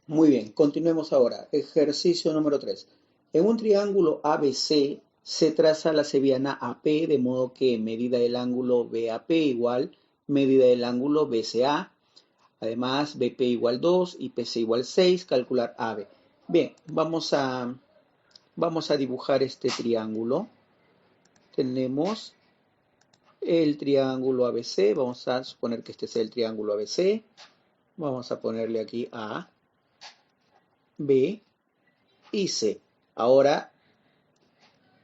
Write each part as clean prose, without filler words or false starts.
Muy bien, continuemos ahora. Ejercicio número 3. En un triángulo ABC se traza la cebiana AP de modo que medida del ángulo BAP igual medida del ángulo BCA. Además, BP igual 2 y PC igual 6. Calcular AB. Bien, vamos a dibujar este triángulo. Tenemos el triángulo ABC. Vamos a suponer que este es el triángulo ABC. Vamos a ponerle aquí A, B y C. Ahora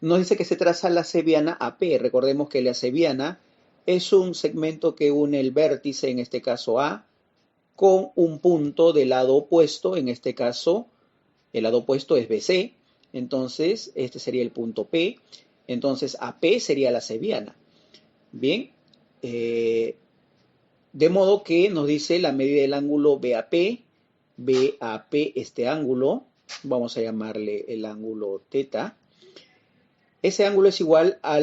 nos dice que se traza la cebiana AP. Recordemos que la cebiana es un segmento que une el vértice, en este caso A, con un punto del lado opuesto, en este caso el lado opuesto es BC, entonces este sería el punto P, entonces AP sería la cebiana. Bien, eh, de modo que nos dice la medida del ángulo BAP, BAP este ángulo, vamos a llamarle el ángulo θ. Ese ángulo es igual a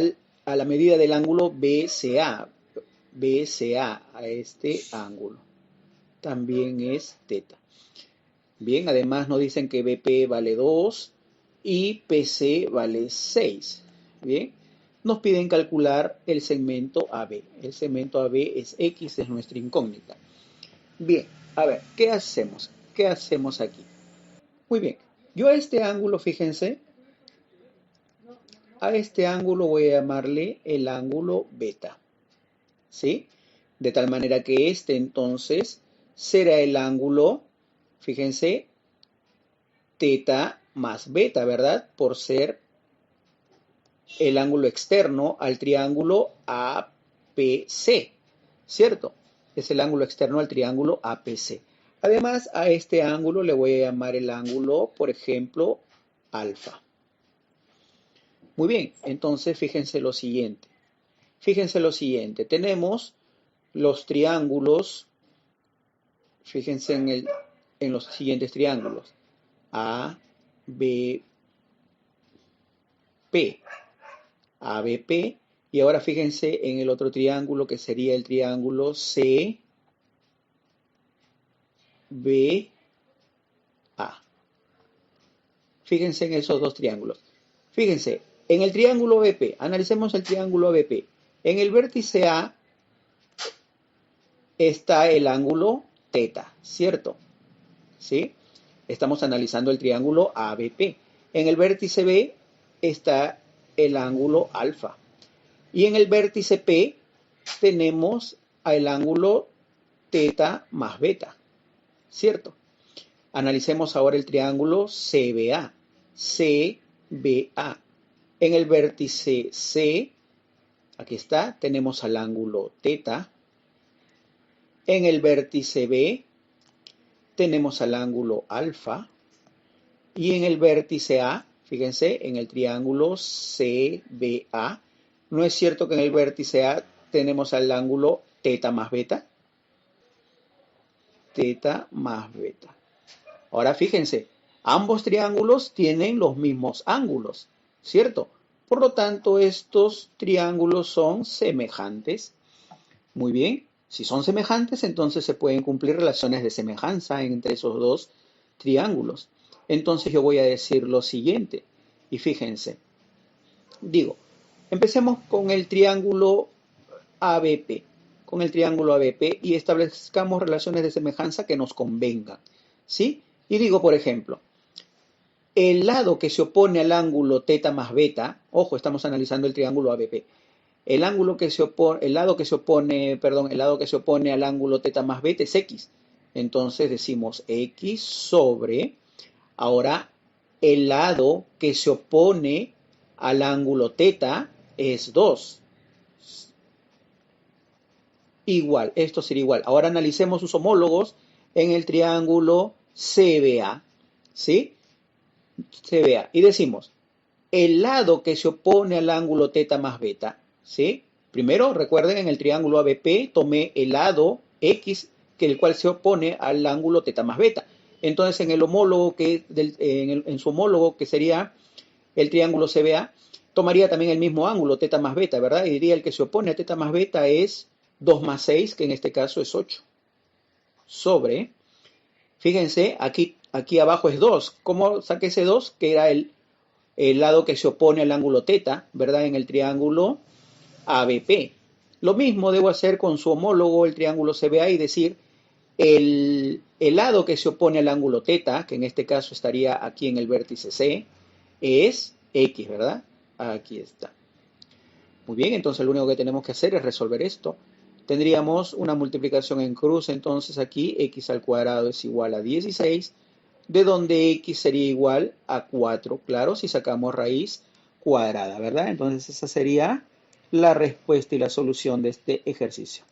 la medida del ángulo BCA, BCA a este ángulo. También es θ. Bien, además nos dicen que BP vale 2 y PC vale 6. Bien, nos piden calcular el segmento AB. El segmento AB es X, es nuestra incógnita. Bien, a ver, ¿qué hacemos? ¿Qué hacemos aquí? Muy bien, yo a este ángulo, fíjense, a este ángulo voy a llamarle el ángulo beta, ¿sí? De tal manera que este entonces será el ángulo, fíjense, teta más beta, ¿verdad? Por ser el ángulo externo al triángulo APC, ¿cierto? Es el ángulo externo al triángulo APC. Además, a este ángulo le voy a llamar el ángulo, por ejemplo, alfa. Muy bien, entonces fíjense lo siguiente. Fíjense lo siguiente, tenemos los triángulos, fíjense en los siguientes triángulos. A, B, P. ABP. Y ahora fíjense en el otro triángulo que sería el triángulo CBA. Fíjense en esos dos triángulos. Fíjense, en el triángulo BP, analicemos el triángulo BP. En el vértice A está el ángulo θ, ¿cierto? ¿Sí? Estamos analizando el triángulo ABP. En el vértice B está el ángulo alfa. Y en el vértice P tenemos el ángulo θ más beta, ¿cierto? Analicemos ahora el triángulo CBA. CBA. En el vértice C, aquí está, tenemos al ángulo θ. En el vértice B tenemos al ángulo alfa. Y en el vértice A, fíjense, en el triángulo CBA, ¿no es cierto que en el vértice A tenemos al ángulo θ más beta? Θ más beta. Ahora fíjense, ambos triángulos tienen los mismos ángulos, ¿cierto? Por lo tanto, estos triángulos son semejantes. Muy bien, si son semejantes, entonces se pueden cumplir relaciones de semejanza entre esos dos triángulos. Entonces yo voy a decir lo siguiente, y fíjense, digo, empecemos con el triángulo ABP, con el triángulo ABP y establezcamos relaciones de semejanza que nos convengan, ¿sí? Y digo, por ejemplo, el lado que se opone al ángulo θ más beta, ojo, estamos analizando el triángulo ABP, el lado que se opone, perdón, el lado que se opone al ángulo θ más beta es X. Entonces decimos X sobre, ahora el lado que se opone al ángulo θ es 2. Igual, esto sería igual. Ahora analicemos sus homólogos en el triángulo CBA, ¿sí? CBA. Y decimos, el lado que se opone al ángulo θ más beta, ¿sí? Primero, recuerden, en el triángulo ABP tomé el lado X, que el cual se opone al ángulo θ más beta. Entonces, en el homólogo en su homólogo, que sería el triángulo CBA, tomaría también el mismo ángulo, θ más beta, ¿verdad? Y diría el que se opone a θ más beta es 2 más 6, que en este caso es 8. Sobre, fíjense, aquí aquí abajo es 2. ¿Cómo saqué ese 2? Que era el lado que se opone al ángulo teta, ¿verdad? En el triángulo ABP. Lo mismo debo hacer con su homólogo, el triángulo CBA, y decir el lado que se opone al ángulo teta, que en este caso estaría aquí en el vértice C, es X, ¿verdad? Aquí está. Muy bien, entonces lo único que tenemos que hacer es resolver esto. Tendríamos una multiplicación en cruz, entonces aquí x al cuadrado es igual a 16, de donde x sería igual a 4, claro, si sacamos raíz cuadrada, ¿verdad? Entonces esa sería la respuesta y la solución de este ejercicio.